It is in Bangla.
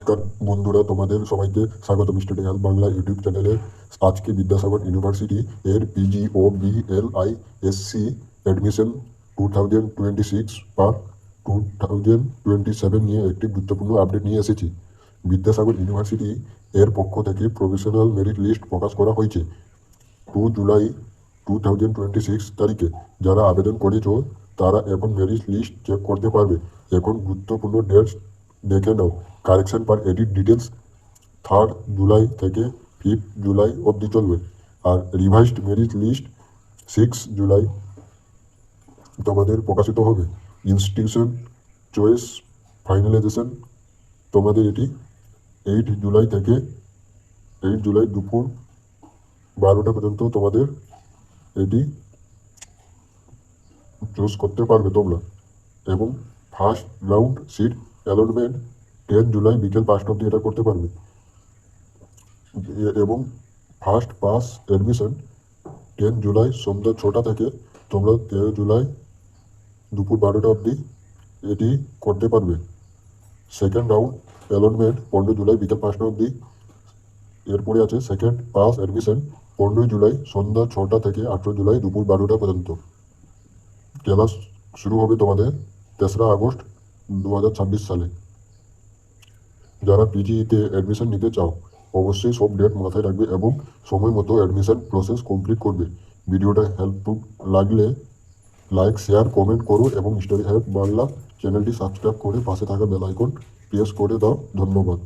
নমস্কার বন্ধুরা, তোমাদের সবাইকে স্বাগত স্টাডি হেল্প বাংলা ইউটিউব চ্যানেলে। আজকে বিদ্যাসাগর ইউনিভার্সিটি এর পিজি ও বিএলআইএসসি অ্যাডমিশন 2026 বা 2027 নিয়ে একটি গুরুত্বপূর্ণ আপডেট নিয়ে এসেছি। বিদ্যাসাগর ইউনিভার্সিটি এর পক্ষ থেকে প্রফেশনাল মেরিট লিস্ট প্রকাশ করা হয়েছে 2 জুলাই 2026 তারিখে। যারা আবেদন করেছো তারা এখন মেরিট লিস্ট চেক করতে পারবে। এখন গুরুত্বপূর্ণ ডেটস দেখে নাও। কারেকশন পার এডিট ডিটেলস 3 জুলাই থেকে 5 জুলাই অবধি চলবে। আর রিভাইজড মেরিট লিস্ট 6 জুলাই তোমাদের প্রকাশিত হবে। ইনস্টিটিউশন চয়েস ফাইনালাইজেশন তোমাদের এটি 8 জুলাই থেকে 8 জুলাই দুপুর 12টা পর্যন্ত তোমাদের এটি চুজ করতে পারবে তোমরা। এবং ফার্স্ট রাউন্ড সিট অ্যালটমেন্ট 10 জুলাই বিকেল 5টা অবধি এটা করতে পারবে। এবং ফার্স্ট পাস অ্যাডমিশন 10 জুলাই সন্ধ্যা 6টা থেকে তোমরা 13 জুলাই দুপুর 12টা অবধি এটি করতে পারবে। সেকেন্ড রাউন্ড অ্যালটমেন্ট 15 জুলাই বিকেল 5টা অবধি। এরপরে আছে সেকেন্ড পাস অ্যাডমিশন 15 জুলাই সন্ধ্যা 6টা থেকে 18 জুলাই দুপুর 12টা পর্যন্ত। ক্লাস শুরু হবে তোমাদের 3রা আগস্ট 2026 সালে। যারা পিজিতে অ্যাডমিশন নিতে চাও অবশ্যই সব ডেট মাথায় রাখবে এবং সময় মতো অ্যাডমিশন প্রসেস কমপ্লিট করবে। ভিডিওটা হেল্পফুল লাগলে লাইক, শেয়ার, কমেন্ট করো এবং স্টাডি হেল্প বাংলা চ্যানেলটি সাবস্ক্রাইব করে পাশে থাকা বেল আইকন প্রেস করে দাও। ধন্যবাদ।